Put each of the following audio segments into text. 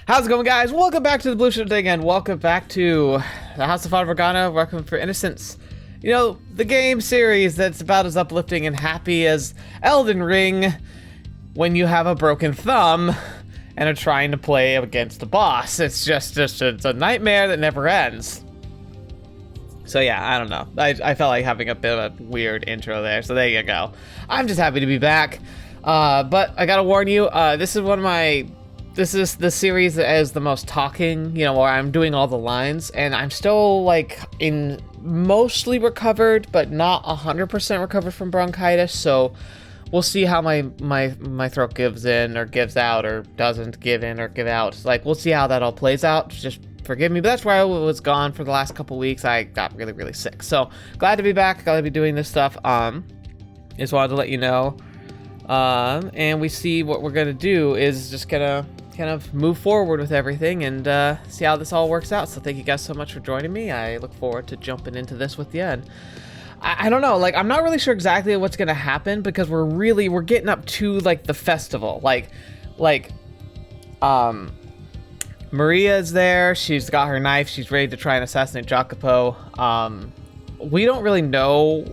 How's it going, guys? Welcome back to the TheBlueShifting and welcome back to the House of Fata Morgana. Welcome for Innocence. You know, the game series that's about as uplifting and happy as Elden Ring when you have a broken thumb and are trying to play against the boss. It's it's a nightmare that never ends. So yeah, I don't know. I felt like having a bit of a weird intro there, so there you go. I'm just happy to be back. But I gotta warn you, this is the series that has the most talking, you know, where I'm doing all the lines, and I'm still, like, in mostly recovered, but not 100% recovered from bronchitis, so we'll see how my throat gives in, or gives out, or doesn't give in, or give out. Like, we'll see how that all plays out. Just forgive me, but that's why I was gone for the last couple weeks. I got really, really sick. So, glad to be back, glad to be doing this stuff. Just wanted to let you know. And we see what we're gonna do is just gonna kind of move forward with everything and see how this all works out. So thank you guys so much for joining me. I look forward to jumping into this with you. And I don't know, like, I'm not really sure exactly what's gonna happen because we're getting up to, like, the festival. Maria's there. She's got her knife. She's ready to try and assassinate Jacopo. We don't really know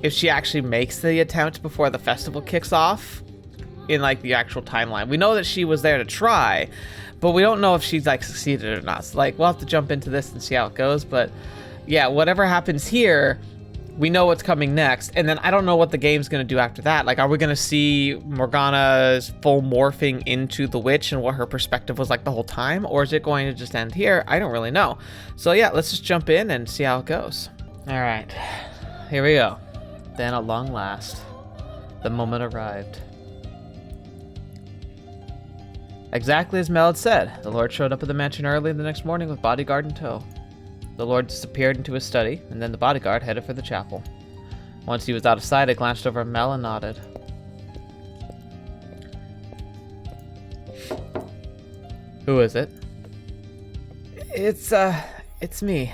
if she actually makes the attempt before the festival kicks off in, like, the actual timeline. We know that she was there to try, but we don't know if she's, like, succeeded or not. So, like, we'll have to jump into this and see how it goes. But yeah, whatever happens here, we know what's coming next. And then I don't know what the game's gonna do after that. Like, are we gonna see Morgana's full morphing into the witch and what her perspective was like the whole time? Or is it going to just end here? I don't really know. So yeah, let's just jump in and see how it goes. All right, here we go. Then at long last, the moment arrived. Exactly as Mel had said, the Lord showed up at the mansion early the next morning with bodyguard in tow. The Lord disappeared into his study, and then the bodyguard headed for the chapel. Once he was out of sight, I glanced over at Mel and nodded. Who is it? It's me.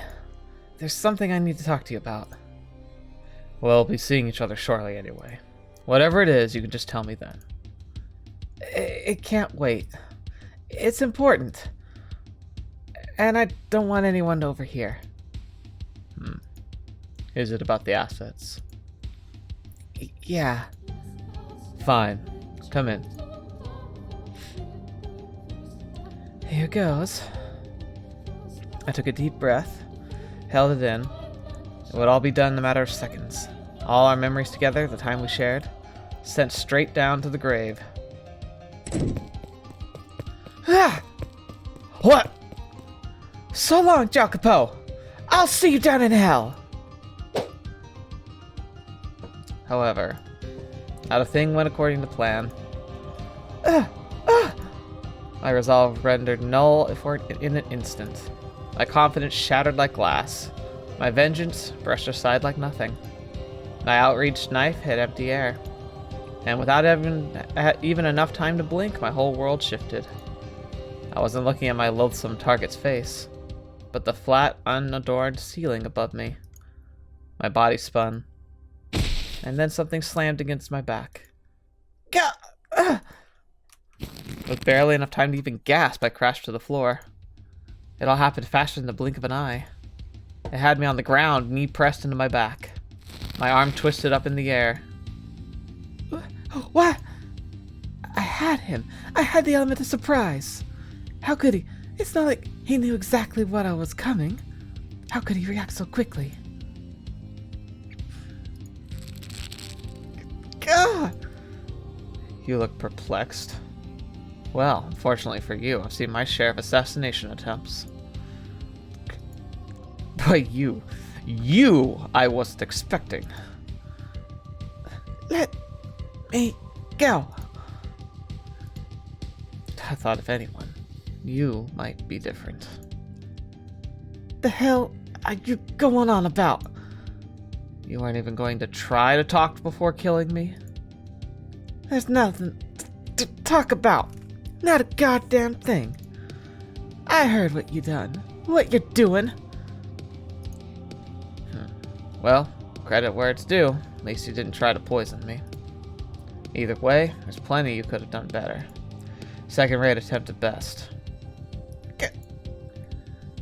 There's something I need to talk to you about. We'll be seeing each other shortly anyway. Whatever it is, you can just tell me then. It can't wait. It's important. And I don't want anyone to overhear. Is it about the assets? Yeah. Fine. Come in. Here goes. I took a deep breath, held it in. It would all be done in a matter of seconds. All our memories together, the time we shared, sent straight down to the grave. Ah! What? So long, Jacopo. I'll see you down in hell. However, not a thing went according to plan. My resolve rendered null in an instant. My confidence shattered like glass. My vengeance brushed aside like nothing. My outreached knife hit empty air. And without even enough time to blink, my whole world shifted. I wasn't looking at my loathsome target's face, but the flat, unadorned ceiling above me. My body spun, and then something slammed against my back. With barely enough time to even gasp, I crashed to the floor. It all happened faster than the blink of an eye. It had me on the ground, knee pressed into my back. My arm twisted up in the air. What? I had him. I had the element of surprise. How could he? It's not like he knew exactly what I was coming. How could he react so quickly? God! You look perplexed. Well, unfortunately for you, I've seen my share of assassination attempts. But you I wasn't expecting. Let me go. I thought if anyone, you might be different. The hell are you going on about? You aren't even going to try to talk before killing me? There's nothing to talk about. Not a goddamn thing. I heard what you done. What you're doing. Well, credit where it's due. At least you didn't try to poison me. Either way, there's plenty you could have done better. Second-rate attempt at best.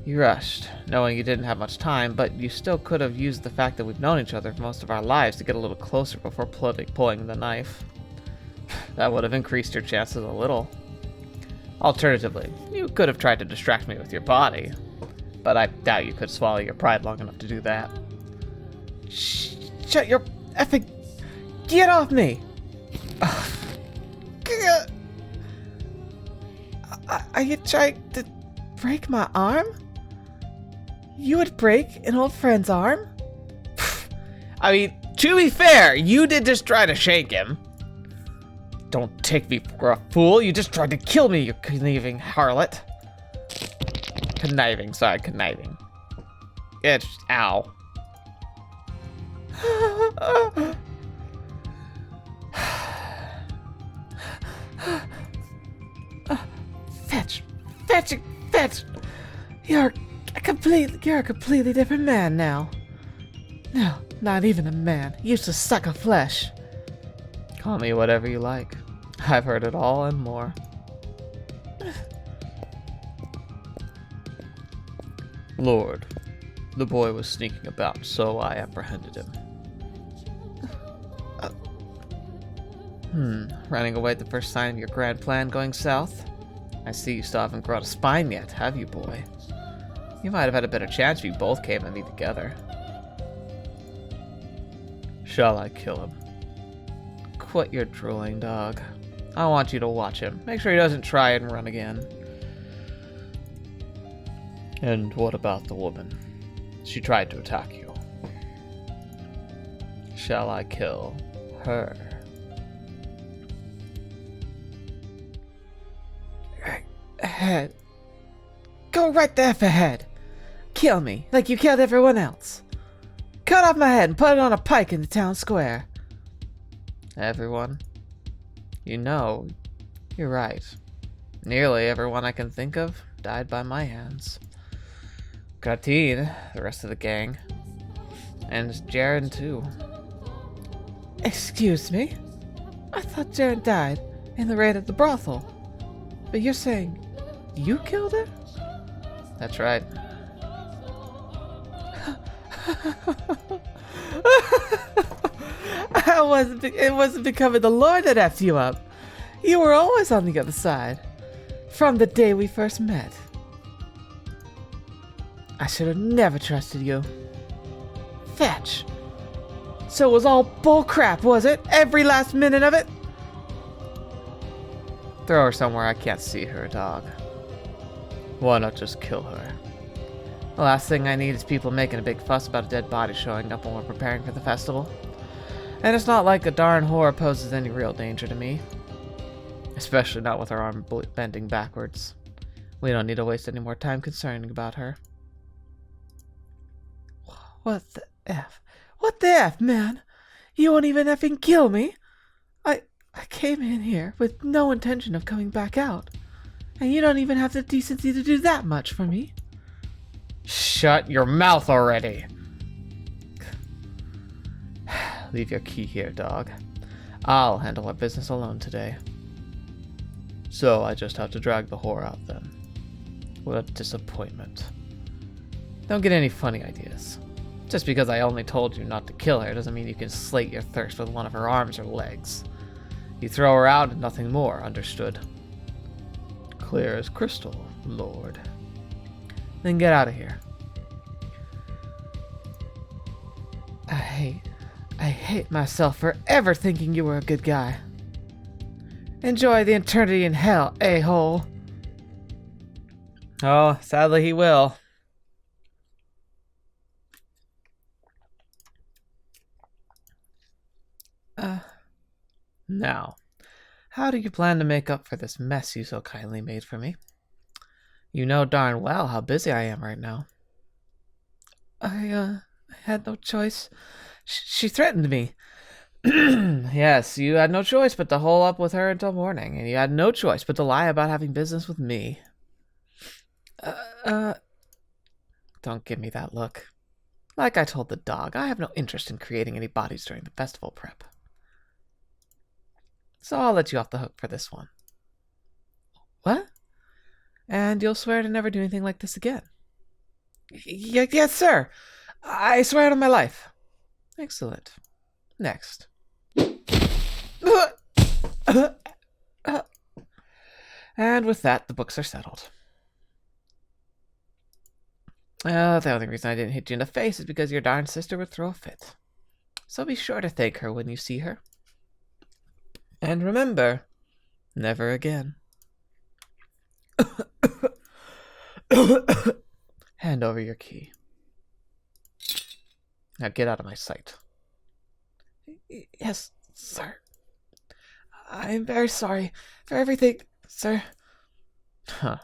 You rushed, knowing you didn't have much time, but you still could have used the fact that we've known each other for most of our lives to get a little closer before pulling the knife. That would have increased your chances a little. Alternatively, you could have tried to distract me with your body, but I doubt you could swallow your pride long enough to do that. Shut your effing... Get off me! Are you trying to break my arm? You would break an old friend's arm? I mean, to be fair, you did just try to shake him. Don't take me for a fool. You just tried to kill me, you conniving harlot. Conniving. It's... Ow. Fetch. You're a completely different man now. No, not even a man. You used to suck a flesh. Call me whatever you like. I've heard it all and more. Lord, the boy was sneaking about, so I apprehended him. Running away at the first sign of your grand plan going south? I see you still haven't grown a spine yet, have you, boy? You might have had a better chance if you both came at me together. Shall I kill him? Quit your drooling, dog. I want you to watch him. Make sure he doesn't try and run again. And what about the woman? She tried to attack you. Shall I kill her? Ahead. Go right there for head. Kill me, like you killed everyone else. Cut off my head and put it on a pike in the town square. Everyone? You know, you're right. Nearly everyone I can think of died by my hands. Gratin, the rest of the gang. And Jaren, too. Excuse me? I thought Jaren died in the raid at the brothel. But you're saying you killed her? That's right. It wasn't becoming the Lord that effed you up. You were always on the other side. From the day we first met. I should have never trusted you. Fetch. So it was all bull crap, was it? Every last minute of it? Throw her somewhere I can't see her, dog. Why not just kill her? The last thing I need is people making a big fuss about a dead body showing up when we're preparing for the festival. And it's not like a darn whore poses any real danger to me. Especially not with her arm bending backwards. We don't need to waste any more time concerning about her. What the F? What the F, man? You won't even effing kill me? I came in here with no intention of coming back out. And you don't even have the decency to do that much for me. Shut your mouth already! Leave your key here, dog. I'll handle our business alone today. So I just have to drag the whore out then. What a disappointment. Don't get any funny ideas. Just because I only told you not to kill her doesn't mean you can slate your thirst with one of her arms or legs. You throw her out and nothing more, understood? Clear as crystal, Lord. Then get out of here. I hate myself for ever thinking you were a good guy. Enjoy the eternity in hell, a-hole. Oh, sadly he will. Now, how do you plan to make up for this mess you so kindly made for me? You know darn well how busy I am right now. I had no choice. She threatened me. Yes, you had no choice but to hole up with her until morning, and you had no choice but to lie about having business with me. Don't give me that look. Like I told the dog, I have no interest in creating any bodies during the festival prep. So I'll let you off the hook for this one. What? And you'll swear to never do anything like this again? Yes, sir. I swear it on my life. Excellent. Next. And with that, the books are settled. The only reason I didn't hit you in the face is because your darn sister would throw a fit. So be sure to thank her when you see her. And remember, never again. Hand over your key. Now get out of my sight. Yes, sir. I'm very sorry for everything, sir. Huh.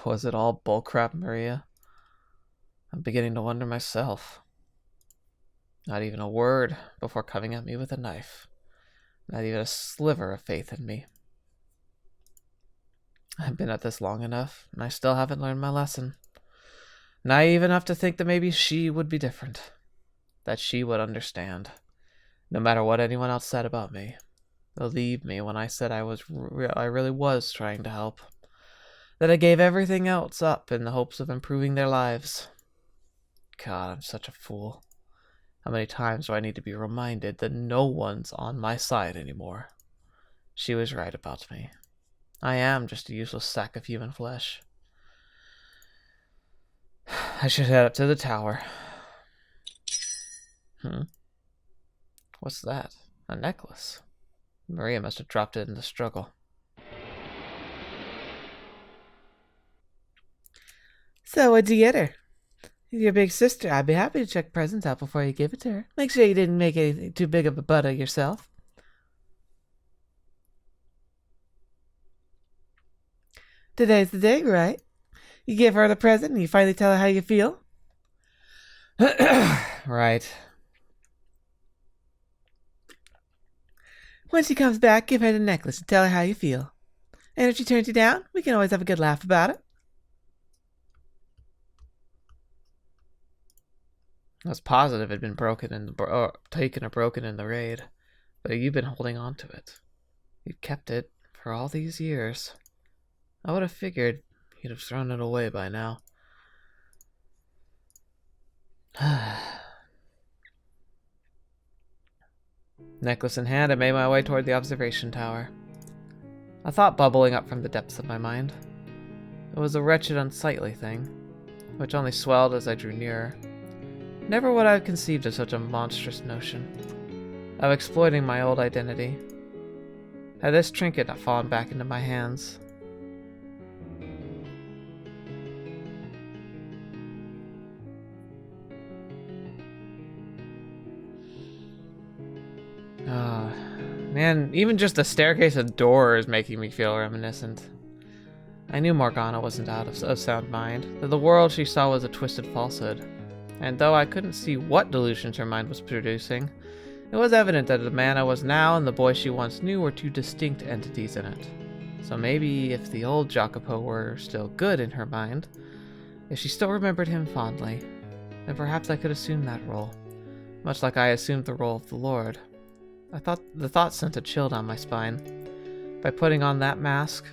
Was it all bullcrap, Maria? I'm beginning to wonder myself. Not even a word before coming at me with a knife. Not even a sliver of faith in me. I've been at this long enough, and I still haven't learned my lesson. Naive enough to think that maybe she would be different. That she would understand. No matter what anyone else said about me. Believe me when I said I really was trying to help. That I gave everything else up in the hopes of improving their lives. God, I'm such a fool. How many times do I need to be reminded that no one's on my side anymore? She was right about me. I am just a useless sack of human flesh. I should head up to the tower. What's that? A necklace. Maria must have dropped it in the struggle. So, what'd you get her? Your big sister. I'd be happy to check presents out before you give it to her. Make sure you didn't make anything too big of a butt of yourself. Today's the day, right? You give her the present and you finally tell her how you feel? Right. When she comes back, give her the necklace and tell her how you feel. And if she turns you down, we can always have a good laugh about it. I was positive it had been broken in taken or broken in the raid, but you've been holding on to it. You've kept it for all these years. I would have figured you'd have thrown it away by now. Necklace in hand, I made my way toward the observation tower. A thought bubbling up from the depths of my mind. It was a wretched, unsightly thing, which only swelled as I drew nearer. Never would I have conceived of such a monstrous notion, of exploiting my old identity. Had this trinket not fallen back into my hands. Man, even just the staircase and door is making me feel reminiscent. I knew Morgana wasn't out of sound mind, that the world she saw was a twisted falsehood. And though I couldn't see what delusions her mind was producing, it was evident that the man I was now and the boy she once knew were two distinct entities in it. So maybe if the old Jacopo were still good in her mind, if she still remembered him fondly, then perhaps I could assume that role, much like I assumed the role of the Lord. The thought sent a chill down my spine. By putting on that mask,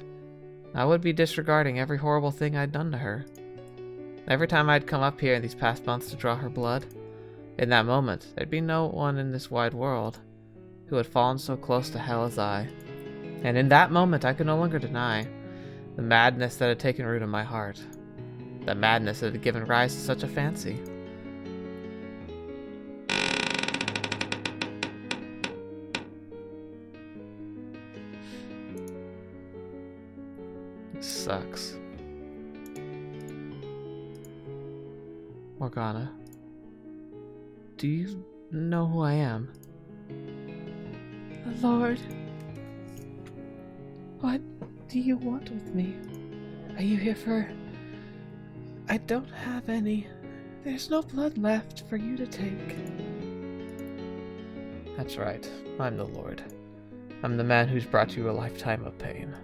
I would be disregarding every horrible thing I'd done to her. Every time I'd come up here in these past months to draw her blood, in that moment, there'd be no one in this wide world who had fallen so close to hell as I. And in that moment, I could no longer deny the madness that had taken root in my heart. The madness that had given rise to such a fancy. Sucks. Morgana, do you know who I am? Lord, what do you want with me? Are you here for... I don't have any. There's no blood left for you to take. That's right. I'm the Lord. I'm the man who's brought you a lifetime of pain.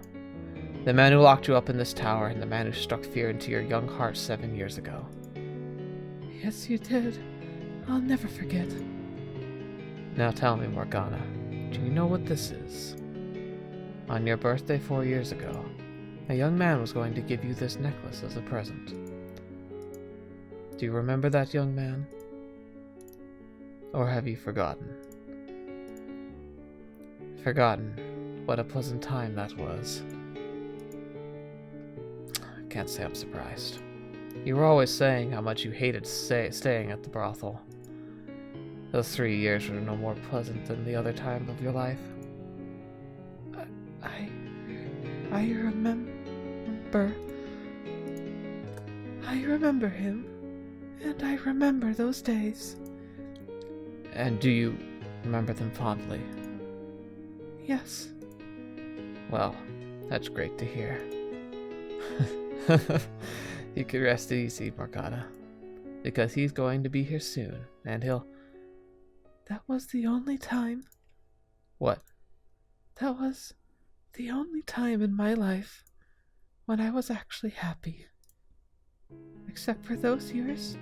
The man who locked you up in this tower, and the man who struck fear into your young heart 7 years ago. Yes, you did. I'll never forget. Now tell me, Morgana, Do you know what this is? On your birthday 4 years ago, a young man was going to give you this necklace as a present. Do you remember that young man? Or have you forgotten? Forgotten what a pleasant time that was. I can't say I'm surprised. You were always saying how much you hated staying at the brothel. Those 3 years were no more pleasant than the other time of your life. I remember him, and I remember those days. And do you remember them fondly? Yes. Well, that's great to hear. You can rest easy, Morgana, because he's going to be here soon, and he'll... That was the only time... What? That was the only time in my life when I was actually happy. Except for those years,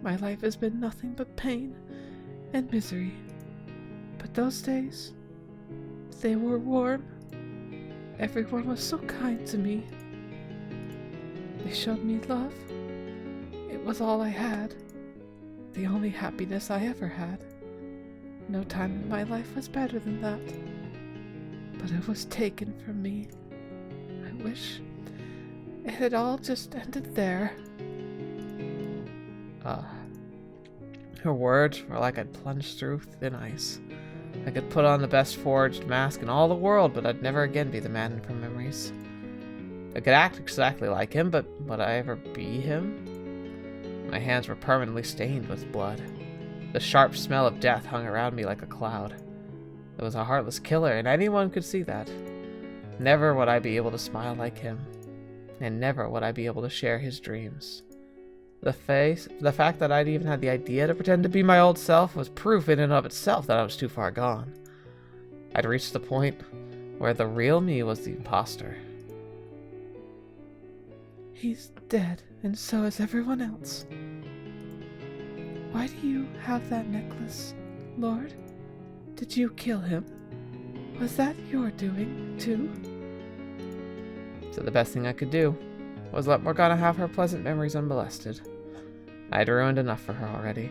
my life has been nothing but pain and misery. But those days, they were warm. Everyone was so kind to me. They showed me love. It was all I had. The only happiness I ever had. No time in my life was better than that. But it was taken from me. I wish it had all just ended there. Her words were like I'd plunged through thin ice. I could put on the best forged mask in all the world, but I'd never again be the man from memories. I could act exactly like him, but would I ever be him? My hands were permanently stained with blood. The sharp smell of death hung around me like a cloud. I was a heartless killer, and anyone could see that. Never would I be able to smile like him, and never would I be able to share his dreams. The fact that I'd even had the idea to pretend to be my old self was proof in and of itself that I was too far gone. I'd reached the point where the real me was the imposter. He's dead, and so is everyone else. Why do you have that necklace, Lord? Did you kill him? Was that your doing, too? So the best thing I could do was let Morgana have her pleasant memories unmolested. I'd ruined enough for her already.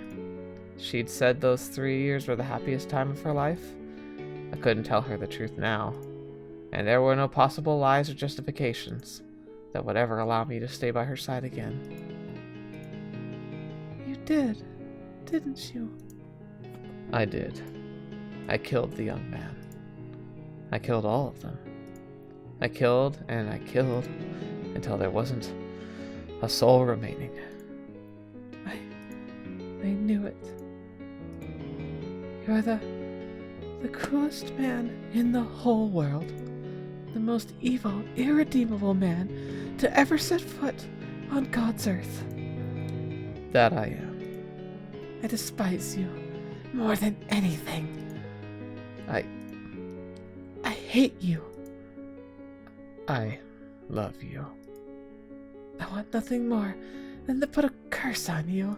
She'd said those 3 years were the happiest time of her life. I couldn't tell her the truth now, and there were no possible lies or justifications that would ever allow me to stay by her side again. You did, didn't you? I did. I killed the young man. I killed all of them. I killed and I killed until there wasn't a soul remaining. I knew it. You're the cruelest man in the whole world. The most evil, irredeemable man to ever set foot on God's earth. That I am. I despise you more than anything. I hate you. I love you. I want nothing more than to put a curse on you.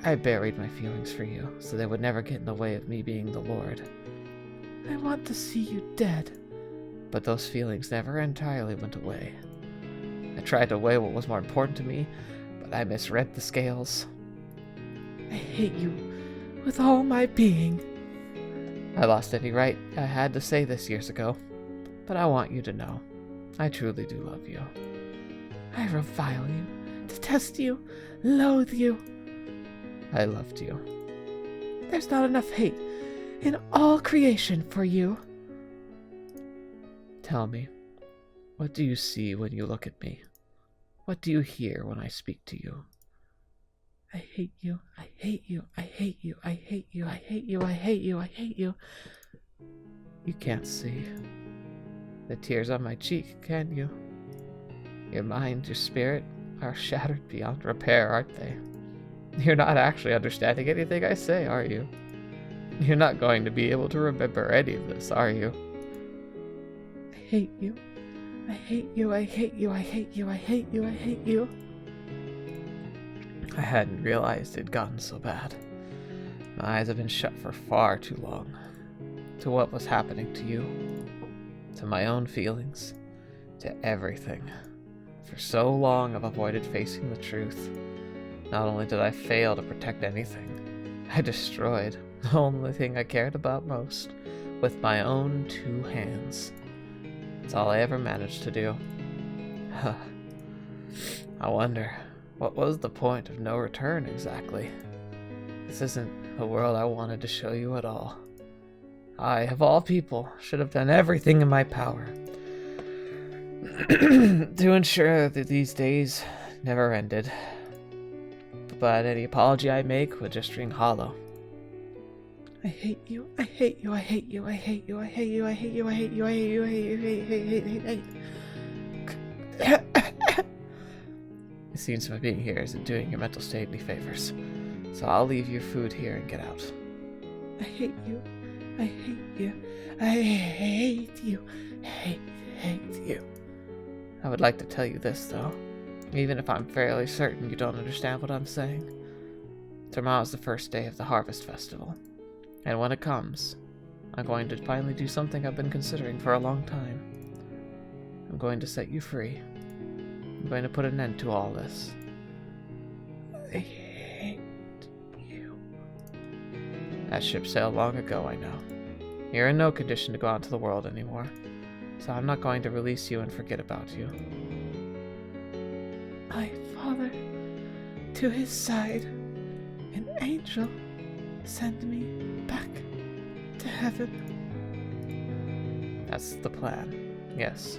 I buried my feelings for you, so they would never get in the way of me being the Lord. I want to see you dead. But those feelings never entirely went away. I tried to weigh what was more important to me, but I misread the scales. I hate you with all my being. I lost any right I had to say this years ago, but I want you to know, I truly do love you. I revile you, detest you, loathe you. I loved you. There's not enough hate in all creation for you. Tell me, what do you see when you look at me? What do you hear when I speak to you? I hate you, I hate you, I hate you, I hate you, I hate you, I hate you, I hate you. You can't see the tears on my cheek, can you? Your mind, your spirit are shattered beyond repair, aren't they? You're not actually understanding anything I say, are you? You're not going to be able to remember any of this, are you? I hate you. I hate you, I hate you, I hate you, I hate you, I hate you. I hadn't realized it'd gotten so bad. My eyes have been shut for far too long. to what was happening to you, to my own feelings, to everything. For so long I've avoided facing the truth. Not only did I fail to protect anything, I destroyed the only thing I cared about most with my own 2 hands. That's all I ever managed to do. I wonder, what was the point of no return exactly? This isn't the world I wanted to show you at all. I, of all people, should have done everything in my power to ensure that these days never ended. But any apology I make would just ring hollow. I hate you, I hate you, I hate you, I hate you, I hate you, I hate you, I hate you, I hate you, I hate you, hate. It seems my being here isn't doing your mental state any favors, so I'll leave your food here and get out. I hate you, I hate you, I hate you, hate you. I would like to tell you this, though, even if I'm fairly certain you don't understand what I'm saying. Tomorrow's the first day of the Harvest Festival. And when it comes, I'm going to finally do something I've been considering for a long time. I'm going to set you free. I'm going to put an end to all this. I hate you. That ship sailed long ago, I know. You're in no condition to go out into the world anymore, so I'm not going to release you and forget about you. My father, to his side, an angel, send me back to heaven. That's the plan, yes.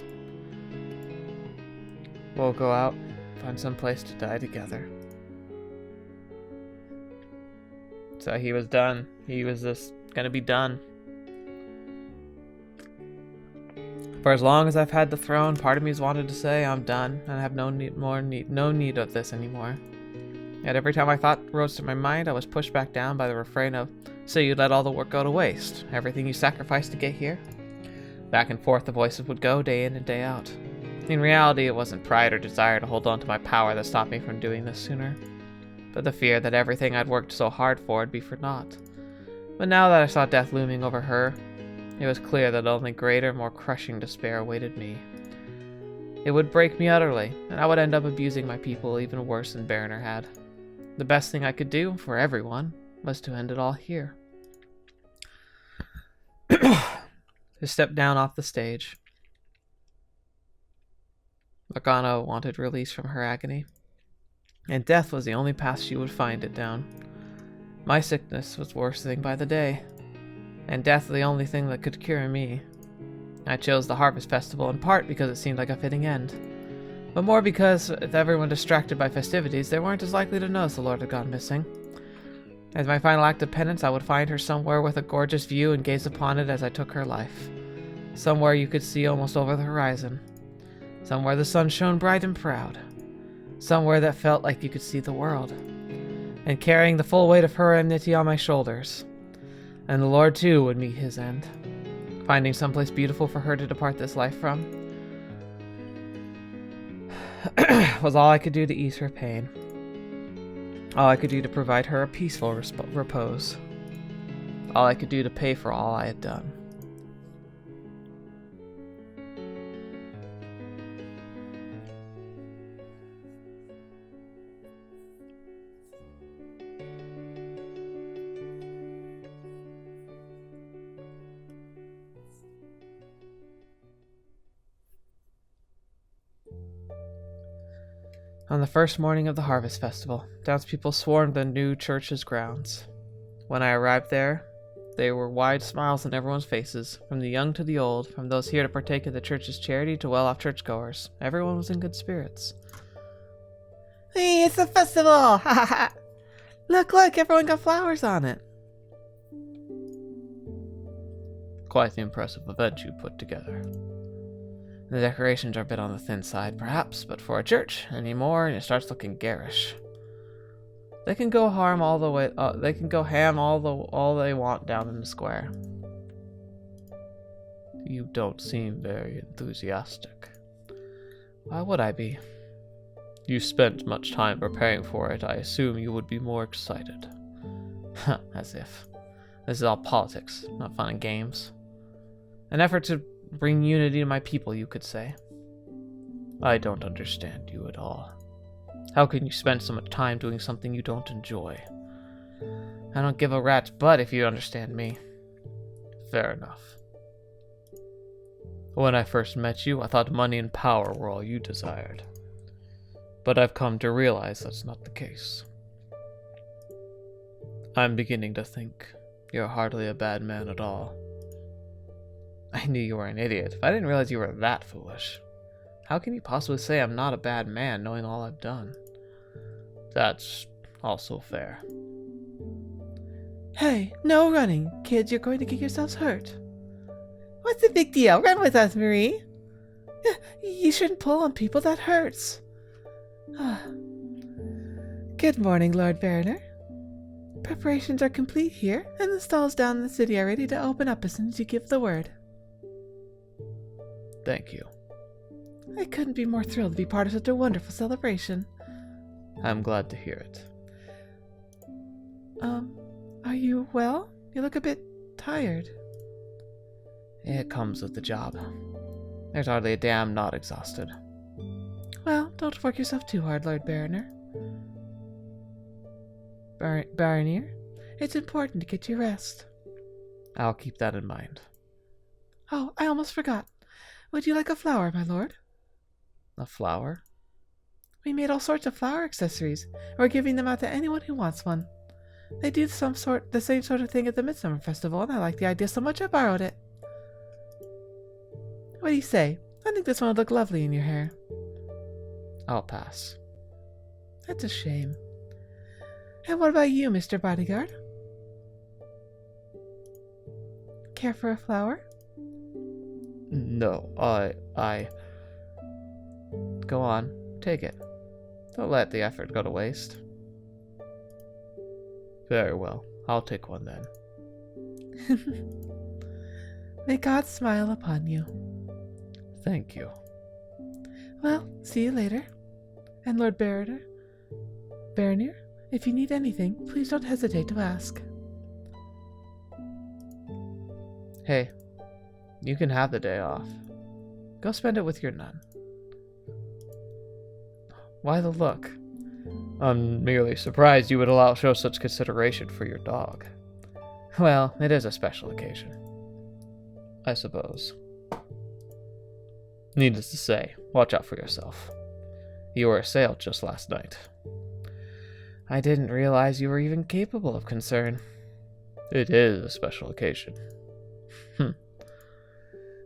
We'll go out, find some place to die together. So he was done. He was just gonna be done. For as long as I've had the throne, part of me's wanted to say I'm done and I have no need of this anymore. Yet every time I thought rose to my mind, I was pushed back down by the refrain of, so you let all the work go to waste, everything you sacrificed to get here? Back and forth the voices would go, day in and day out. In reality, it wasn't pride or desire to hold on to my power that stopped me from doing this sooner, but the fear that everything I'd worked so hard for would be for naught. But now that I saw death looming over her, it was clear that only greater, more crushing despair awaited me. It would break me utterly, and I would end up abusing my people even worse than Barrener had. The best thing I could do for everyone was to end it all here. To step down off the stage. Morgana wanted release from her agony, and death was the only path she would find it down. My sickness was worsening by the day, and death the only thing that could cure me. I chose the Harvest Festival in part because it seemed like a fitting end, but more because with everyone distracted by festivities, they weren't as likely to notice the Lord had gone missing. As my final act of penance, I would find her somewhere with a gorgeous view and gaze upon it as I took her life. Somewhere you could see almost over the horizon. Somewhere the sun shone bright and proud. Somewhere that felt like you could see the world. And carrying the full weight of her enmity on my shoulders. And the Lord, too, would meet his end. Finding someplace beautiful for her to depart this life from was all I could do to ease her pain. All I could do to provide her a peaceful repose. All I could do to pay for all I had done. On the first morning of the Harvest Festival, townspeople swarmed the new church's grounds. When I arrived there were wide smiles on everyone's faces, from the young to the old, from those here to partake of the church's charity to well-off churchgoers. Everyone was in good spirits. Hey, it's a festival! Ha ha ha! Look, everyone got flowers on it. Quite the impressive event you put together. The decorations are a bit on the thin side, perhaps, but for a church, anymore, and it starts looking garish. They can go ham all they want down in the square. You don't seem very enthusiastic. Why would I be? You spent much time preparing for it. I assume you would be more excited. As if. This is all politics, not fun and games. An effort to bring unity to my people, you could say. I don't understand you at all. How can you spend so much time doing something you don't enjoy? I don't give a rat's butt if you understand me. Fair enough. When I first met you, I thought money and power were all you desired. But I've come to realize that's not the case. I'm beginning to think you're hardly a bad man at all. I knew you were an idiot, but I didn't realize you were that foolish. How can you possibly say I'm not a bad man, knowing all I've done? That's also fair. Hey, no running. Kids, you're going to get yourselves hurt. What's the big deal? Run with us, Marie. You shouldn't pull on people. That hurts. Good morning, Lord Baroner. Preparations are complete here, and the stalls down in the city are ready to open up as soon as you give the word. Thank you. I couldn't be more thrilled to be part of such a wonderful celebration. I'm glad to hear it. Are you well? You look a bit tired. It comes with the job. There's hardly a damn not exhausted. Well, don't work yourself too hard, Lord Baroner. Baroneer, it's important to get your rest. I'll keep that in mind. Oh, I almost forgot. Would you like a flower, my lord? A flower? We made all sorts of flower accessories. We're giving them out to anyone who wants one. They do the same sort of thing at the Midsummer Festival, and I like the idea so much I borrowed it. What do you say? I think this one would look lovely in your hair. I'll pass. That's a shame. And what about you, Mr. Bodyguard? Care for a flower? No, I... Go on, take it. Don't let the effort go to waste. Very well, I'll take one then. May God smile upon you. Thank you. Well, see you later. And Lord Baroner, if you need anything, please don't hesitate to ask. Hey, you can have the day off. Go spend it with your nun. Why the look? I'm merely surprised you would show such consideration for your dog. Well, it is a special occasion, I suppose. Needless to say, watch out for yourself. You were assailed just last night. I didn't realize you were even capable of concern. It is a special occasion.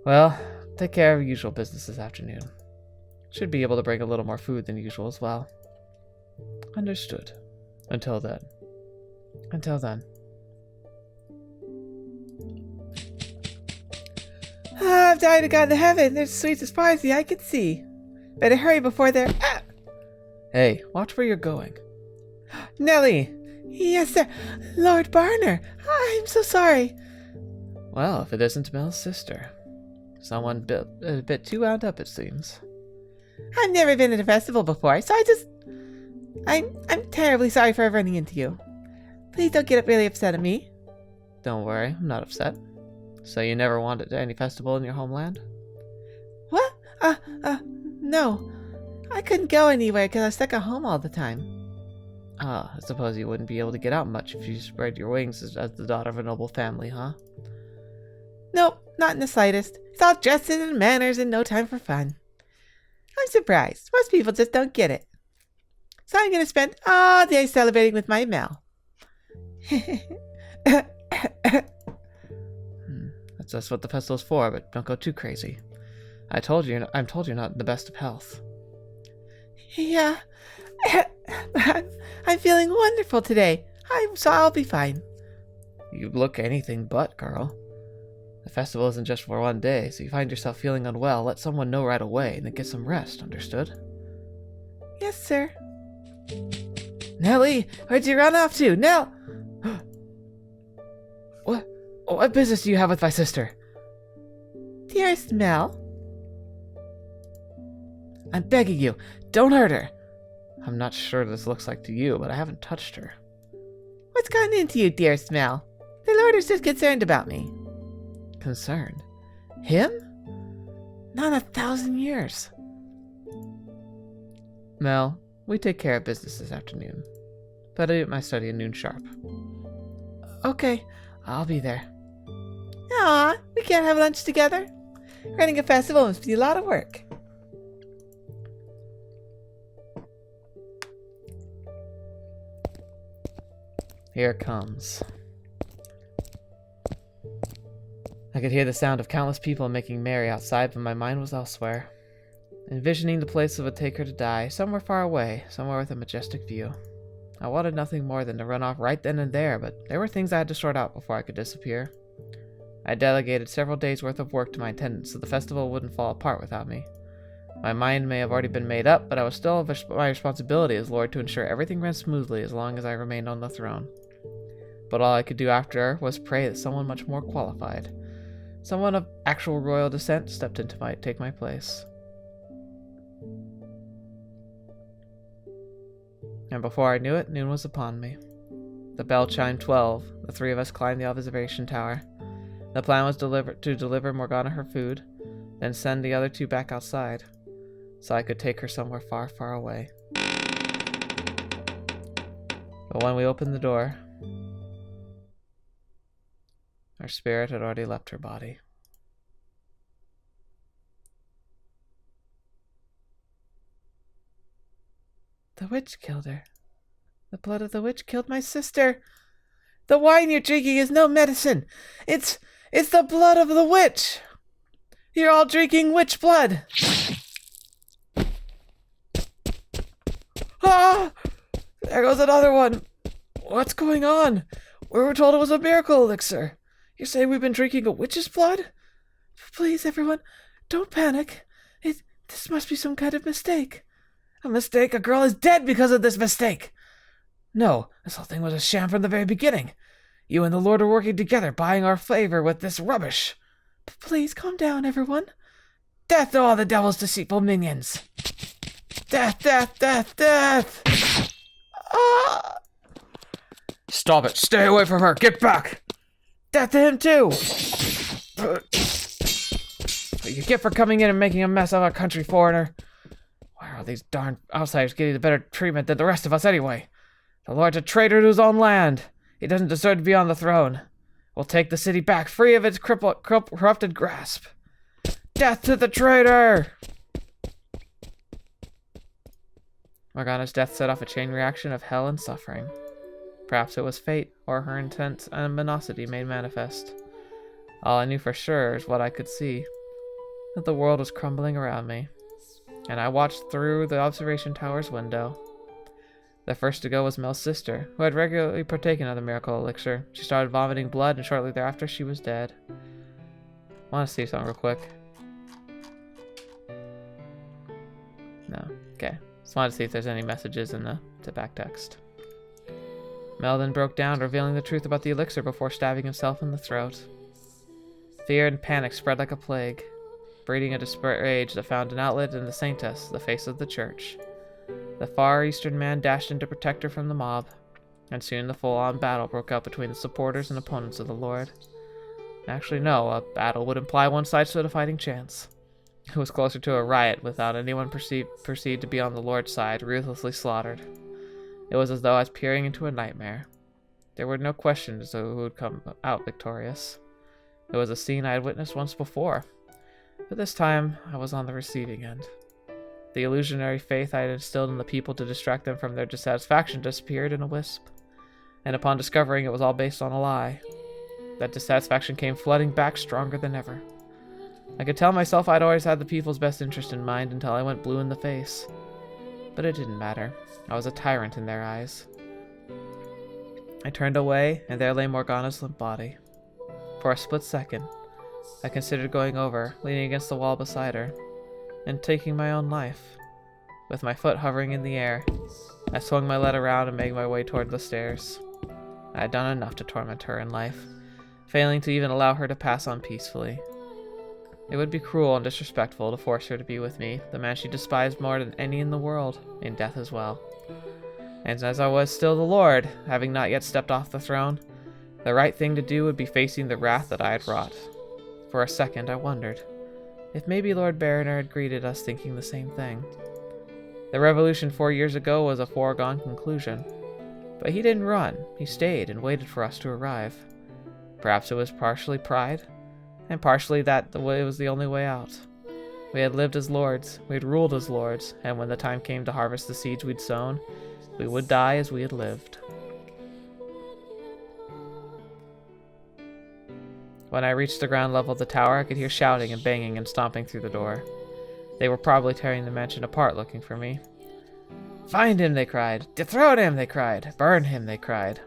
Well, take care of usual business this afternoon. Should be able to bring a little more food than usual as well. Understood. Until then. Until then. I'm dying to God to heaven. There's a sweet surprise I can see. Better hurry before they're... Ah! Hey, watch where you're going. Nellie! Yes, sir. Lord Barner, I'm so sorry. Well, if it isn't Mel's sister. Someone a bit too wound up, it seems. I've never been at a festival before, so I'm terribly sorry for running into you. Please don't get really upset at me. Don't worry, I'm not upset. So you never wanted to any festival in your homeland? What? No. I couldn't go anywhere because I was stuck at home all the time. I suppose you wouldn't be able to get out much if you spread your wings as the daughter of a noble family, huh? Nope, not in the slightest. It's all dresses and manners and no time for fun. I'm surprised. Most people just don't get it. So I'm going to spend all day celebrating with my Mel. That's what the festival's for, but don't go too crazy. I'm told you're not in the best of health. Yeah. I'm feeling wonderful today. So I'll be fine. You look anything but, girl. The festival isn't just for one day, so you find yourself feeling unwell, let someone know right away, and then get some rest, understood? Yes, sir. Nellie, where'd you run off to? Nell! What business do you have with my sister? Dearest Mel. I'm begging you, don't hurt her. I'm not sure this looks like to you, but I haven't touched her. What's gotten into you, dearest Mel? The Lord is just concerned about me. Concerned? Him? Not in 1,000 years. Mel, we take care of business this afternoon. But I do my study at noon sharp. Okay. I'll be there. Aw, we can't have lunch together. Running a festival must be a lot of work. Here it comes. I could hear the sound of countless people making merry outside, but my mind was elsewhere. Envisioning the place that would take her to die, somewhere far away, somewhere with a majestic view. I wanted nothing more than to run off right then and there, but there were things I had to sort out before I could disappear. I delegated several days' worth of work to my attendants so the festival wouldn't fall apart without me. My mind may have already been made up, but I was still my responsibility as Lord to ensure everything ran smoothly as long as I remained on the throne. But all I could do after was pray that someone much more qualified, someone of actual royal descent, stepped in to take my place. And before I knew it, noon was upon me. The bell chimed 12. The three of us climbed the observation tower. The plan was to deliver Morgana her food, then send the other two back outside, so I could take her somewhere far, far away. But when we opened the door, her spirit had already left her body. The witch killed her. The blood of the witch killed my sister. The wine you're drinking is no medicine. It's the blood of the witch. You're all drinking witch blood. Ah! There goes another one. What's going on? We were told it was a miracle elixir. You're saying we've been drinking a witch's blood? Please, everyone, don't panic. This must be some kind of mistake. A mistake? A girl is dead because of this mistake. No, this whole thing was a sham from the very beginning. You and the Lord are working together, buying our favor with this rubbish. Please, calm down, everyone. Death to all the devil's deceitful minions. Death, death, death, death. Ah! Stop it! Stay away from her! Get back! Death to him, too. What you get for coming in and making a mess of our country, foreigner. Why are these darn outsiders getting the better treatment than the rest of us anyway? The Lord's a traitor to his own land. He doesn't deserve to be on the throne. We'll take the city back free of its corrupted grasp. Death to the traitor! Morgana's death set off a chain reaction of hell and suffering. Perhaps it was fate, or her intense animosity made manifest. All I knew for sure is what I could see, that the world was crumbling around me, and I watched through the observation tower's window. The first to go was Mel's sister, who had regularly partaken of the miracle elixir. She started vomiting blood, and shortly thereafter she was dead. Want to see something real quick? No. Okay. Just wanted to see if there's any messages in the back text. Mel then broke down, revealing the truth about the elixir before stabbing himself in the throat. Fear and panic spread like a plague, breeding a desperate rage that found an outlet in the saintess, the face of the church. The Far Eastern man dashed in to protect her from the mob, and soon the full-on battle broke out between the supporters and opponents of the Lord. Actually, no, a battle would imply one side stood a fighting chance. It was closer to a riot, without anyone perceived to be on the Lord's side, ruthlessly slaughtered. It was as though I was peering into a nightmare. There were no questions as to who would come out victorious. It was a scene I had witnessed once before, but this time I was on the receiving end. The illusionary faith I had instilled in the people to distract them from their dissatisfaction disappeared in a wisp, and upon discovering it was all based on a lie, that dissatisfaction came flooding back stronger than ever. I could tell myself I'd always had the people's best interest in mind until I went blue in the face. But it didn't matter. I was a tyrant in their eyes. I turned away, and there lay Morgana's limp body. For a split second, I considered going over, leaning against the wall beside her, and taking my own life. With my foot hovering in the air, I swung my lead around and made my way toward the stairs. I had done enough to torment her in life, failing to even allow her to pass on peacefully. It would be cruel and disrespectful to force her to be with me, the man she despised more than any in the world, in death as well. And as I was still the Lord, having not yet stepped off the throne, The right thing to do would be facing the wrath that I had wrought. For a second, I wondered if maybe Lord Barriner had greeted us thinking the same thing. The revolution 4 years ago was a foregone conclusion. But he didn't run. He stayed and waited for us to arrive. Perhaps it was partially pride, and partially that it was the only way out. We had lived as lords, we had ruled as lords, and when the time came to harvest the seeds we'd sown, we would die as we had lived. When I reached the ground level of the tower, I could hear shouting and banging and stomping through the door. They were probably tearing the mansion apart looking for me. "Find him," they cried. "Dethrone him," they cried. "Burn him," they cried.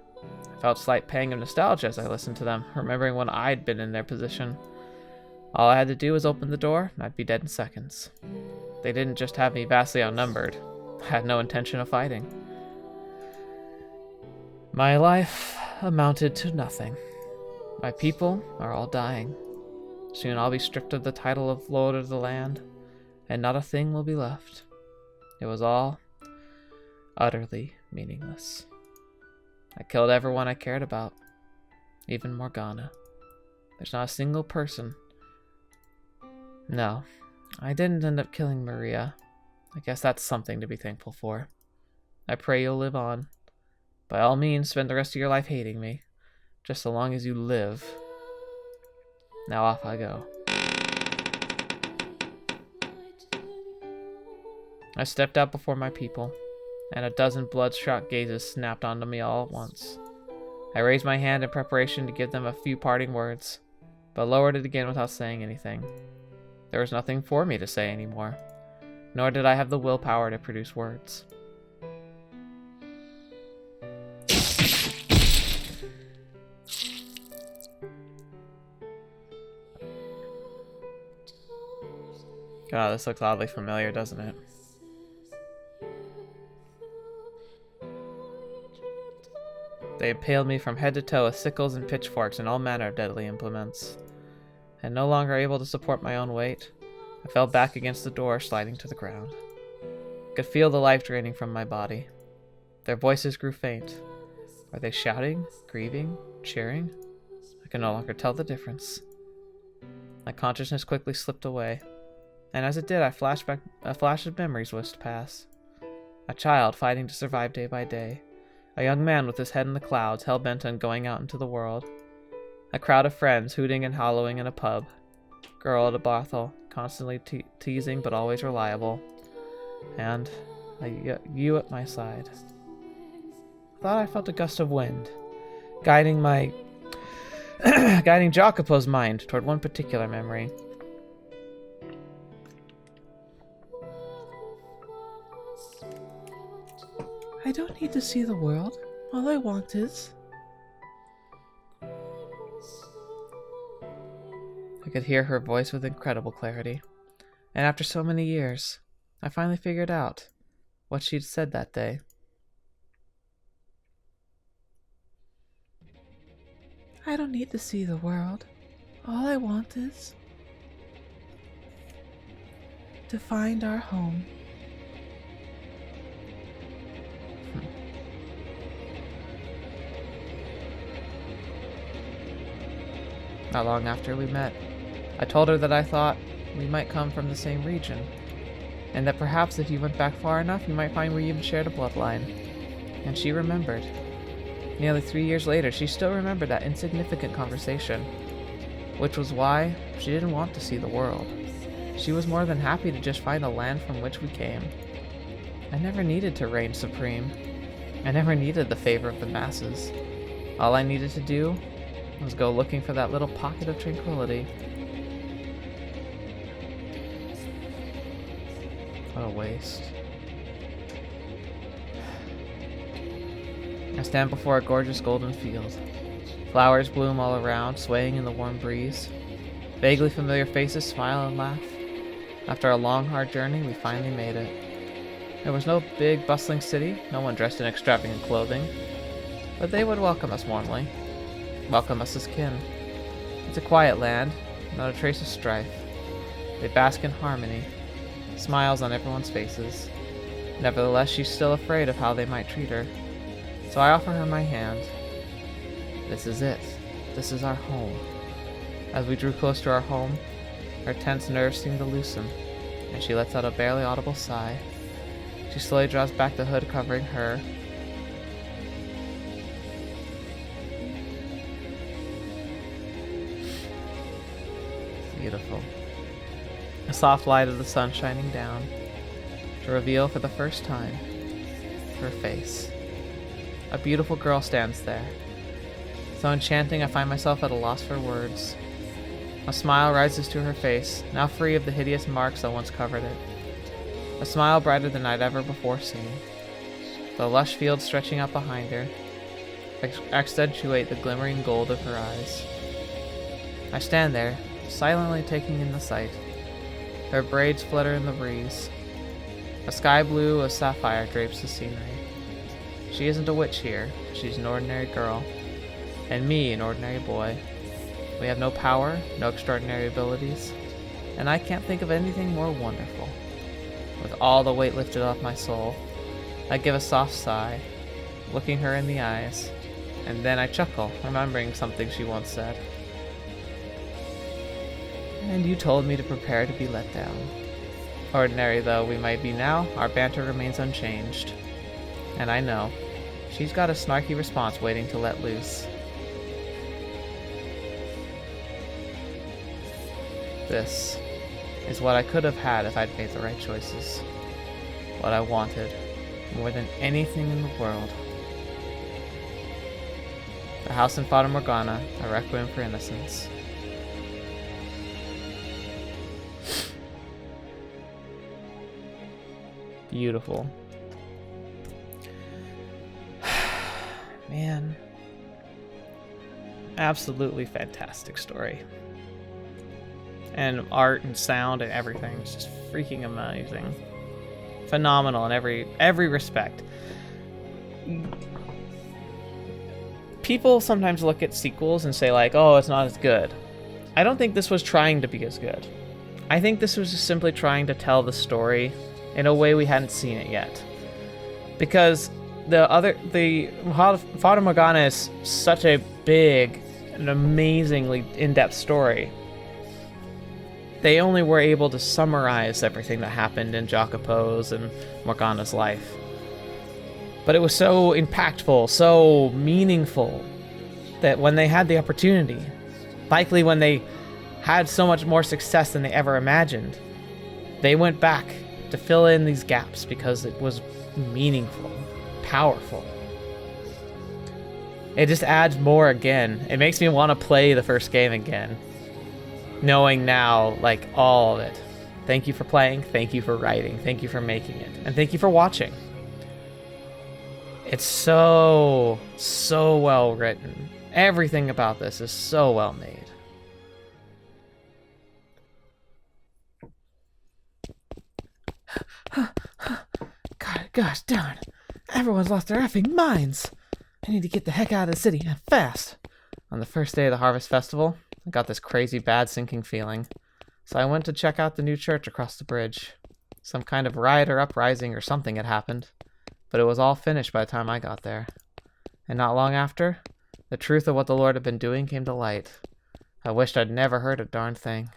I felt a slight pang of nostalgia as I listened to them, remembering when I'd been in their position. All I had to do was open the door, and I'd be dead in seconds. They didn't just have me vastly outnumbered. I had no intention of fighting. My life amounted to nothing. My people are all dying. Soon I'll be stripped of the title of Lord of the land, and not a thing will be left. It was all utterly meaningless. I killed everyone I cared about, even Morgana. There's not a single person. No, I didn't end up killing Maria. I guess that's something to be thankful for. I pray you'll live on. By all means, spend the rest of your life hating me, just so long as you live. Now off I go. I stepped out before my people, and a dozen bloodshot gazes snapped onto me all at once. I raised my hand in preparation to give them a few parting words, but lowered it again without saying anything. There was nothing for me to say anymore, nor did I have the willpower to produce words. God, this looks oddly familiar, doesn't it? They impaled me from head to toe with sickles and pitchforks and all manner of deadly implements. And no longer able to support my own weight, I fell back against the door, sliding to the ground. I could feel the life draining from my body. Their voices grew faint. Are they shouting, grieving, cheering? I could no longer tell the difference. My consciousness quickly slipped away, and as it did, a flash of memories whisked past. A child fighting to survive day by day. A young man with his head in the clouds, hell-bent on going out into the world. A crowd of friends hooting and hollowing in a pub. Girl at a brothel, constantly teasing but always reliable. And you at my side. I thought I felt a gust of wind, guiding Jacopo's mind toward one particular memory. I don't need to see the world. All I want is... I could hear her voice with incredible clarity. And after so many years, I finally figured out what she'd said that day. I don't need to see the world. All I want is... to find our home. Not long after we met, I told her that I thought we might come from the same region, and that perhaps if you went back far enough, you might find we even shared a bloodline. And she remembered. Nearly 3 years later, she still remembered that insignificant conversation, which was why she didn't want to see the world. She was more than happy to just find a land from which we came. I never needed to reign supreme. I never needed the favor of the masses. All I needed to do was go looking for that little pocket of tranquility. What a waste. I stand before a gorgeous golden field. Flowers bloom all around, swaying in the warm breeze. Vaguely familiar faces smile and laugh. After a long, hard journey, we finally made it. There was no big, bustling city, no one dressed in extravagant clothing, but they would welcome us warmly. Welcome us as kin. It's a quiet land, not a trace of strife. They bask in harmony, smiles on everyone's faces. Nevertheless, she's still afraid of how they might treat her, so I offer her my hand. This is it. This is our home. As we drew close to our home, her tense nerves seemed to loosen, and she lets out a barely audible sigh. She slowly draws back the hood covering her. Beautiful. A soft light of the sun shining down to reveal for the first time her face. A beautiful girl stands there. So enchanting I find myself at a loss for words. A smile rises to her face, now free of the hideous marks that once covered it. A smile brighter than I'd ever before seen. The lush fields stretching out behind her accentuate the glimmering gold of her eyes. I stand there, silently taking in the sight. Her braids flutter in the breeze. A sky blue of sapphire drapes the scenery. She isn't a witch here, she's an ordinary girl. And me, an ordinary boy. We have no power, no extraordinary abilities, and I can't think of anything more wonderful. With all the weight lifted off my soul, I give a soft sigh, looking her in the eyes, and then I chuckle, remembering something she once said. And you told me to prepare to be let down. Ordinary though we might be now, our banter remains unchanged. And I know, she's got a snarky response waiting to let loose. This is what I could have had if I'd made the right choices. What I wanted, more than anything in the world. The House of Fata Morgana, a Requiem for Innocence. Beautiful. Man. Absolutely fantastic story. And art and sound and everything is just freaking amazing. Phenomenal in every respect. People sometimes look at sequels and say like, oh, it's not as good. I don't think this was trying to be as good. I think this was just simply trying to tell the story in a way we hadn't seen it yet. Because the Fata Morgana is such a big and amazingly in-depth story. They only were able to summarize everything that happened in Jacopo's and Morgana's life. But it was so impactful, so meaningful, that when they had the opportunity, likely when they had so much more success than they ever imagined, they went back to fill in these gaps because it was meaningful, powerful. It just adds more again. It makes me want to play the first game again. Knowing now, like, all of it. Thank you for playing, thank you for writing, thank you for making it, and thank you for watching. It's so well written. Everything about this is so well made. God, gosh darn. Everyone's lost their effing minds. I need to get the heck out of the city, and fast. On the first day of the Harvest Festival, I got this crazy bad sinking feeling. So I went to check out the new church across the bridge. Some kind of riot or uprising or something had happened, but it was all finished by the time I got there. And not long after, the truth of what the Lord had been doing came to light. I wished I'd never heard a darn thing.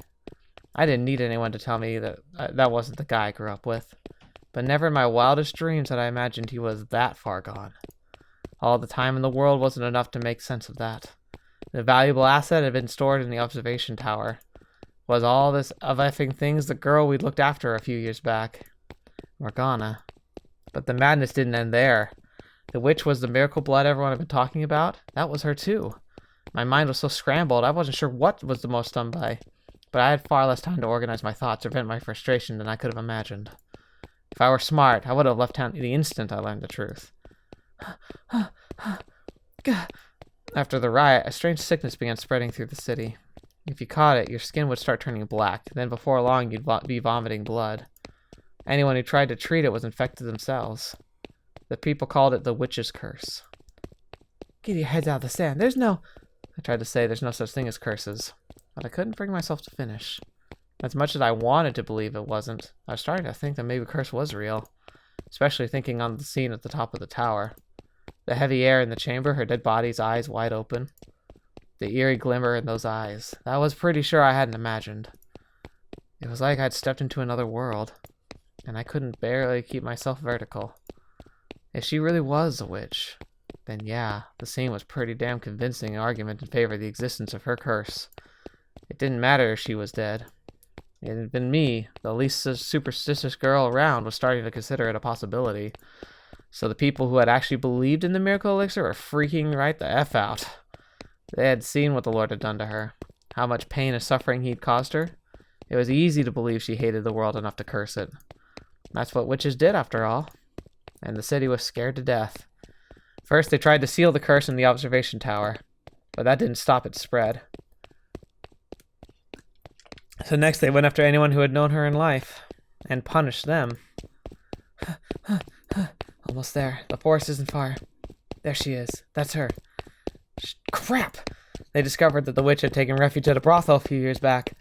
I didn't need anyone to tell me that that wasn't the guy I grew up with, but never in my wildest dreams had I imagined he was that far gone. All the time in the world wasn't enough to make sense of that. The valuable asset had been stored in the observation tower. Was all this of effing things the girl we'd looked after a few years back? Morgana. But the madness didn't end there. The witch was the miracle blood everyone had been talking about. That was her too. My mind was so scrambled, I wasn't sure what was the most stunned by. But I had far less time to organize my thoughts or vent my frustration than I could have imagined. If I were smart, I would have left town the instant I learned the truth. After the riot, a strange sickness began spreading through the city. If you caught it, your skin would start turning black, then before long you'd be vomiting blood. Anyone who tried to treat it was infected themselves. The people called it the witch's curse. Get your heads out of the sand. I tried to say there's no such thing as curses, but I couldn't bring myself to finish. As much as I wanted to believe it wasn't, I was starting to think that maybe curse was real, especially thinking on the scene at the top of the tower. The heavy air in the chamber, her dead body's eyes wide open. The eerie glimmer in those eyes. That was pretty sure I hadn't imagined. It was like I'd stepped into another world, and I couldn't barely keep myself vertical. If she really was a witch, then yeah, the scene was pretty damn convincing argument in favor of the existence of her curse. It didn't matter if she was dead. It had been me, the least superstitious girl around, was starting to consider it a possibility. So the people who had actually believed in the miracle elixir were freaking right the F out. They had seen what the Lord had done to her, how much pain and suffering he'd caused her. It was easy to believe she hated the world enough to curse it. That's what witches did, after all. And the city was scared to death. First, they tried to seal the curse in the observation tower, but that didn't stop its spread. So next, they went after anyone who had known her in life, and punished them. Almost there. The forest isn't far. There she is. That's her. Crap! They discovered that the witch had taken refuge at a brothel a few years back.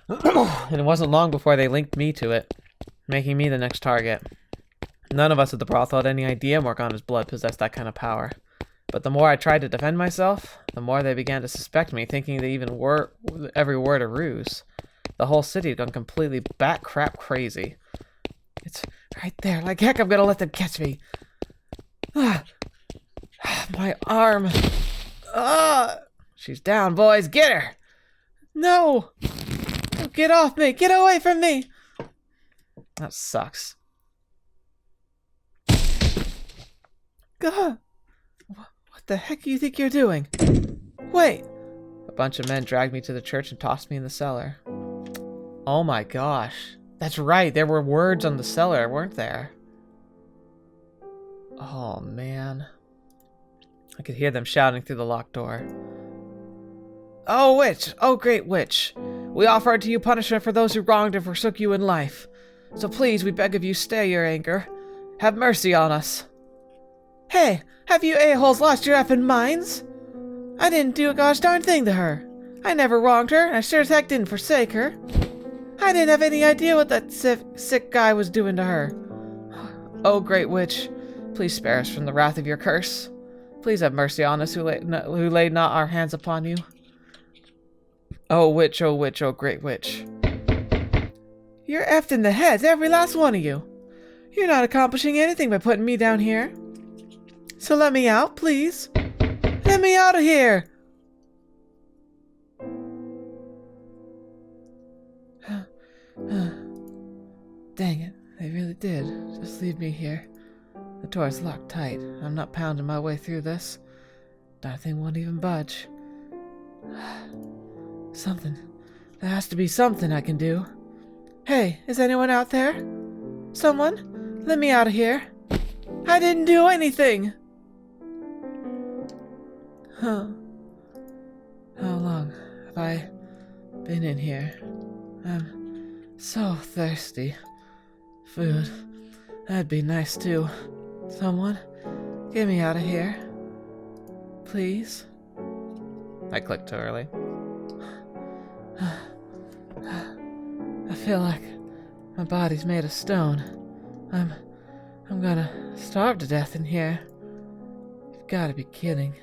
And it wasn't long before they linked me to it, making me the next target. None of us at the brothel had any idea Morgana's blood possessed that kind of power. But the more I tried to defend myself, the more they began to suspect me, thinking that even every word a ruse. The whole city had gone completely bat-crap crazy. It's right there. Like heck, I'm gonna let them catch me. My arm. She's down, boys. Get her. No. Oh, get off me. Get away from me. That sucks. God. What the heck do you think you're doing? Wait. A bunch of men dragged me to the church and tossed me in the cellar. Oh my gosh. That's right. There were words on the cellar, weren't there? Oh man. I could hear them shouting through the locked door. Oh, witch! Oh, great witch! We offer to you punishment for those who wronged and forsook you in life. So please, we beg of you, stay your anger. Have mercy on us. Hey, have you a-holes lost your effing minds? I didn't do a gosh darn thing to her. I never wronged her, and I sure as heck didn't forsake her. I didn't have any idea what that sick guy was doing to her. Oh, great witch, please spare us from the wrath of your curse. Please have mercy on us who laid not our hands upon you. Oh, witch, oh, great witch. You're effed in the heads, every last one of you. You're not accomplishing anything by putting me down here. So let me out, please. Let me out of here. Dang it, they really did. Just leave me here. The door's locked tight. I'm not pounding my way through this. That thing won't even budge. Something. There has to be something I can do. Hey, is anyone out there? Someone? Let me out of here. I didn't do anything! Huh. How long have I been in here? I'm so thirsty. Food. That'd be nice too. Someone, get me out of here. Please. I clicked too early. I feel like my body's made of stone. I'm gonna starve to death in here. You've gotta be kidding.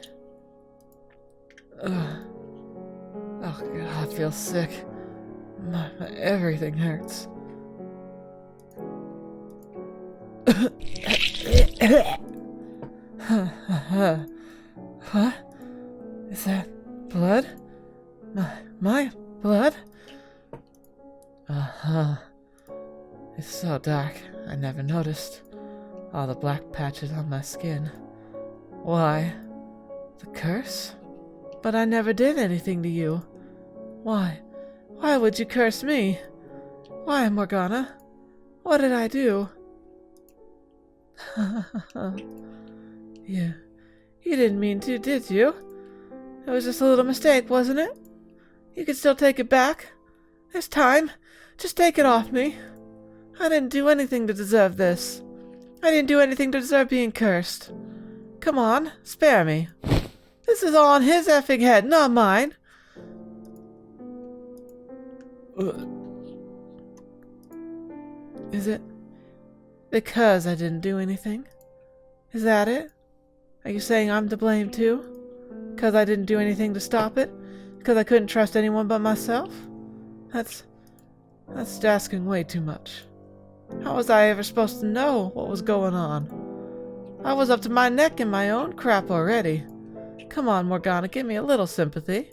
Ugh. Oh god, I feel sick. Everything hurts. What? Is that blood? My blood? Uh-huh. It's so dark, I never noticed all the black patches on my skin. Why? The curse? But I never did anything to you. Why? Why would you curse me? Why, Morgana? What did I do? You didn't mean to, did you? It was just a little mistake, wasn't it? You can still take it back. There's time. Just take it off me. I didn't do anything to deserve this. I didn't do anything to deserve being cursed. Come on, spare me. This is all on his effing head, not mine. Is it because I didn't do anything? Is that it? Are you saying I'm to blame too? Because I didn't do anything to stop it? Because I couldn't trust anyone but myself? That's asking way too much. How was I ever supposed to know what was going on? I was up to my neck in my own crap already. Come on, Morgana, give me a little sympathy.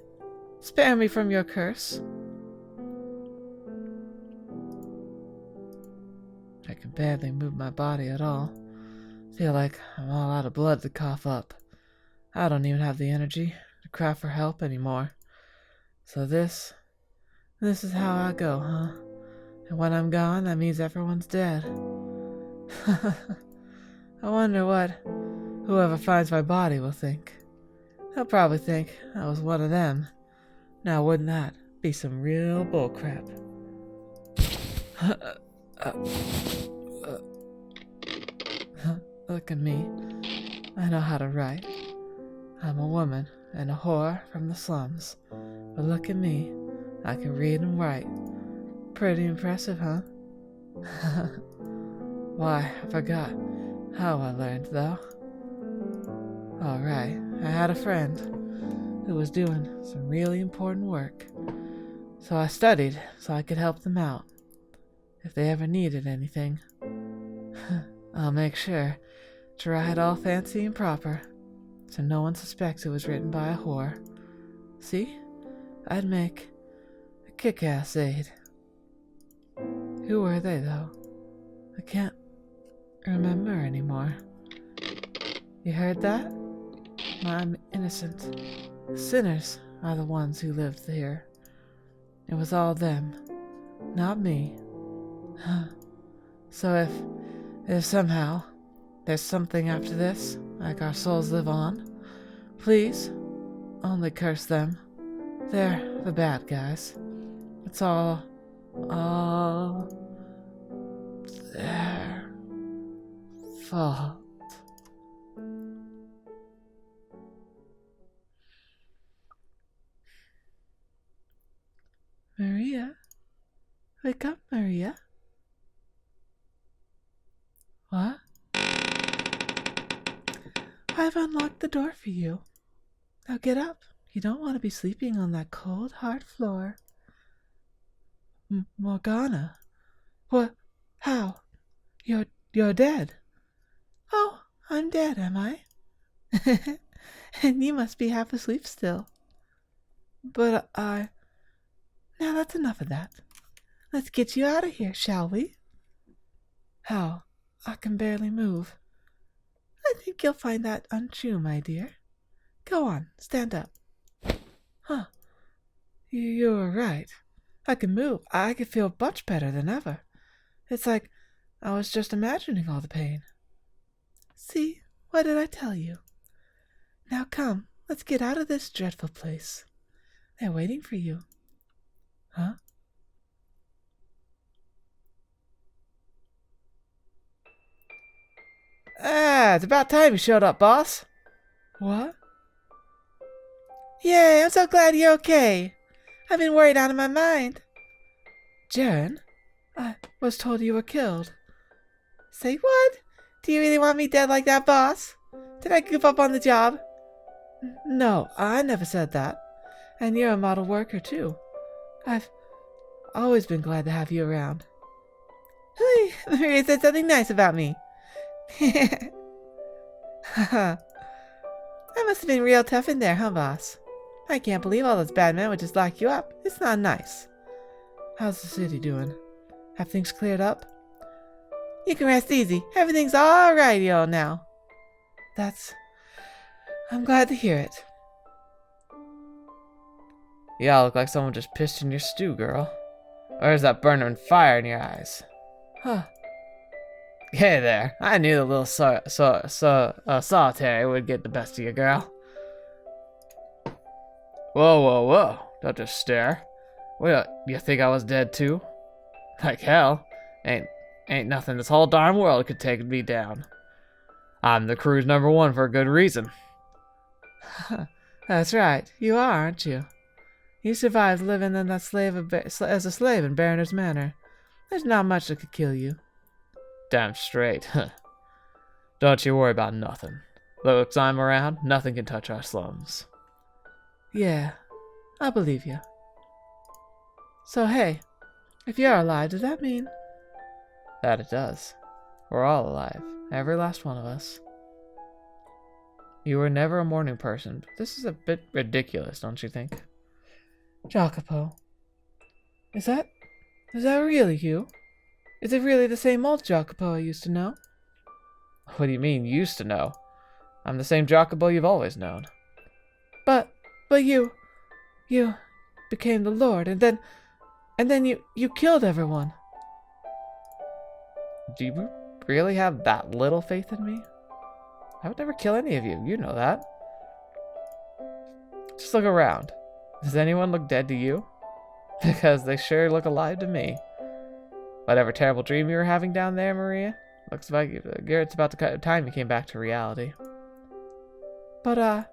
Spare me from your curse. I can barely move my body at all. Feel like I'm all out of blood to cough up. I don't even have the energy to cry for help anymore. So this is how I go, huh? And when I'm gone, that means everyone's dead. I wonder what whoever finds my body will think. They'll probably think I was one of them. Now wouldn't that be some real bullcrap? Look at me. I know how to write. I'm a woman and a whore from the slums. But look at me. I can read and write. Pretty impressive, huh? Why, I forgot how I learned, though. Alright, I had a friend who was doing some really important work. So I studied so I could help them out. If they ever needed anything. I'll make sure to write all fancy and proper, so no one suspects it was written by a whore. See? I'd make a kick-ass aid. Who were they, though? I can't remember anymore. You heard that? I'm innocent. Sinners are the ones who lived here. It was all them, not me. So if somehow there's something after this, like our souls live on, please, only curse them. They're the bad guys. It's all their fault. Maria? Wake up, Maria. What? I've unlocked the door for you. Now get up. You don't want to be sleeping on that cold, hard floor. Morgana? What? How? You're dead. Oh, I'm dead, am I? And you must be half asleep still. But now that's enough of that. Let's get you out of here, shall we? How? I can barely move. I think you'll find that untrue, my dear. Go on, stand up. Huh. You were right. I can move. I can feel much better than ever. It's like I was just imagining all the pain. See? What did I tell you? Now come, let's get out of this dreadful place. They're waiting for you. Huh? It's about time you showed up, boss. What? Yay, I'm so glad you're okay. I've been worried out of my mind. Jaren, I was told you were killed. Say what? Do you really want me dead like that, boss? Did I goof up on the job? No, I never said that. And you're a model worker, too. I've always been glad to have you around. Hey, Maria said something nice about me. That must have been real tough in there, huh, boss? I can't believe all those bad men would just lock you up. It's not nice. How's the city doing? Have things cleared up? You can rest easy. Everything's all right, yo, now. I'm glad to hear it. Yeah, look like someone just pissed in your stew, girl. Or is that burning fire in your eyes? Huh. Hey there, I knew the little solitary would get the best of you, girl. Whoa, don't just stare. What, you think I was dead too? Like hell, ain't nothing this whole darn world could take me down. I'm the crew's #1 for a good reason. That's right, you are, aren't you? You survived living in that as a slave in Baroner's Manor. There's not much that could kill you. Damn straight. Don't you worry about nothing. Looks I'm around, nothing can touch our slums. Yeah, I believe you. So hey, if you're alive, does that mean... That it does. We're all alive. Every last one of us. You were never a morning person, but this is a bit ridiculous, don't you think? Jacopo. Is that really you? Is it really the same old Jacopo I used to know? What do you mean, used to know? I'm the same Jacopo you've always known. But you became the Lord, and then you killed everyone. Do you really have that little faith in me? I would never kill any of you, you know that. Just look around. Does anyone look dead to you? Because they sure look alive to me. Whatever terrible dream you were having down there, Maria, looks like it's about the time you came back to reality. But,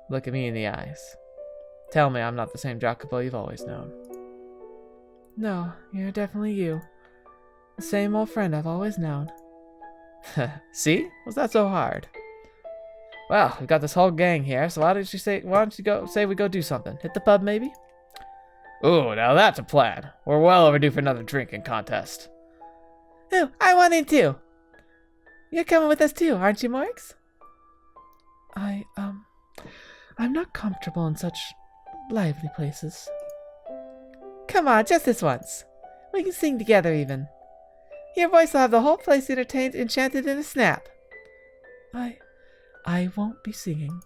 look at me in the eyes. Tell me I'm not the same Jacopo you've always known. No, you're definitely you. The same old friend I've always known. See? Was that so hard? Well, we've got this whole gang here, so why don't you go say we go do something? Hit the pub maybe? Ooh, now that's a plan. We're well overdue for another drinking contest. Ooh, I want in too. You're coming with us too, aren't you, Morgs? I'm not comfortable in such lively places. Come on, just this once. We can sing together even. Your voice will have the whole place entertained, enchanted in a snap. I won't be singing,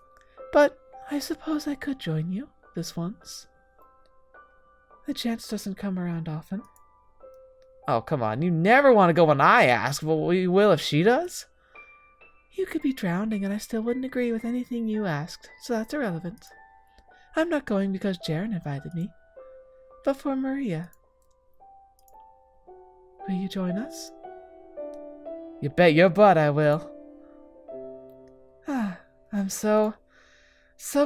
but I suppose I could join you this once. The chance doesn't come around often. Oh, come on. You never want to go when I ask, but we will if she does? You could be drowning and I still wouldn't agree with anything you asked, so that's irrelevant. I'm not going because Jaren invited me, but for Maria. Will you join us? You bet your butt I will. Ah, I'm so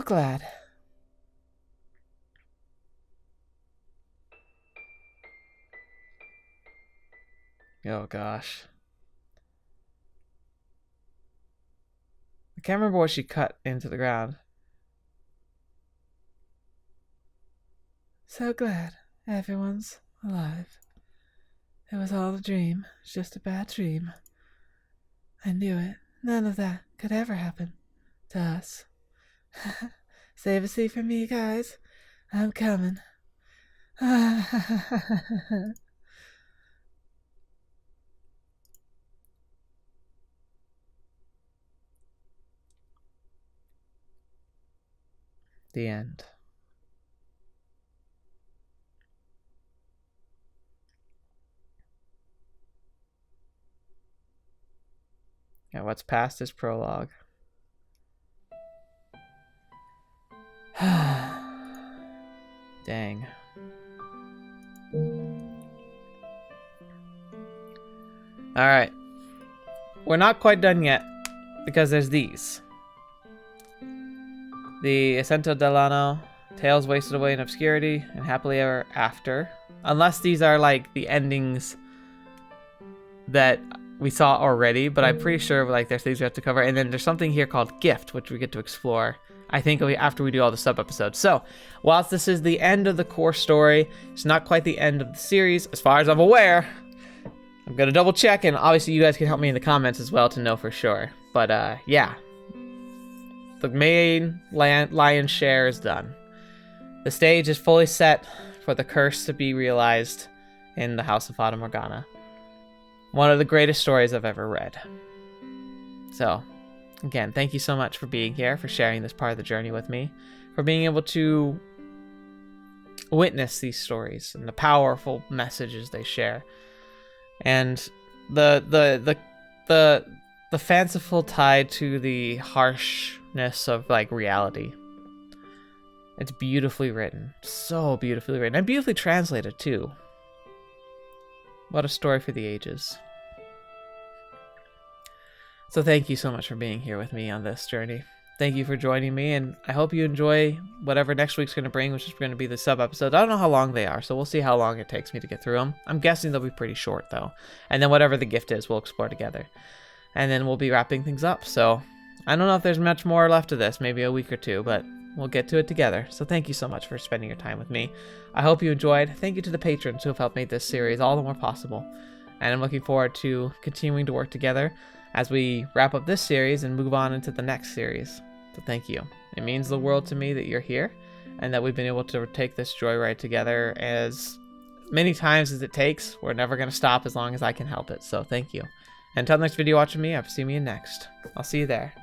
glad. Oh gosh. I can't remember what she cut into the ground. So glad everyone's alive. It was all a dream. It's just a bad dream. I knew it. None of that could ever happen to us. Save a seat for me, guys. I'm coming. The end. Yeah, what's past is prologue. Dang. Alright. We're not quite done yet, because there's these. The Ascento Delano, Tales Wasted Away in Obscurity, and Happily Ever After. Unless these are like the endings that we saw already, but I'm pretty sure like there's things we have to cover. And then there's something here called Gift, which we get to explore, I think, after we do all the sub-episodes. So, whilst this is the end of the core story, it's not quite the end of the series, as far as I'm aware. I'm gonna double check, and obviously you guys can help me in the comments as well to know for sure. But yeah. The main lion's share is done. The stage is fully set for the curse to be realized in the House of Fata Morgana. One of the greatest stories I've ever read. So, again, thank you so much for being here, for sharing this part of the journey with me, for being able to witness these stories and the powerful messages they share, and the fanciful tie to the harshness of like reality. It's beautifully written, so beautifully written, and beautifully translated too. What a story for the ages. So thank you so much for being here with me on this journey. Thank you for joining me, and I hope you enjoy whatever next week's going to bring, which is going to be the sub-episodes. I don't know how long they are, so we'll see how long it takes me to get through them. I'm guessing they'll be pretty short, though. And then whatever the gift is, we'll explore together. And then we'll be wrapping things up. So I don't know if there's much more left of this, maybe a week or two, but we'll get to it together. So thank you so much for spending your time with me. I hope you enjoyed. Thank you to the patrons who have helped make this series all the more possible. And I'm looking forward to continuing to work together as we wrap up this series and move on into the next series. So thank you. It means the world to me that you're here and that we've been able to take this joyride together as many times as it takes. We're never going to stop as long as I can help it. So thank you. Until next video watching me, I've seen you next. I'll see you there.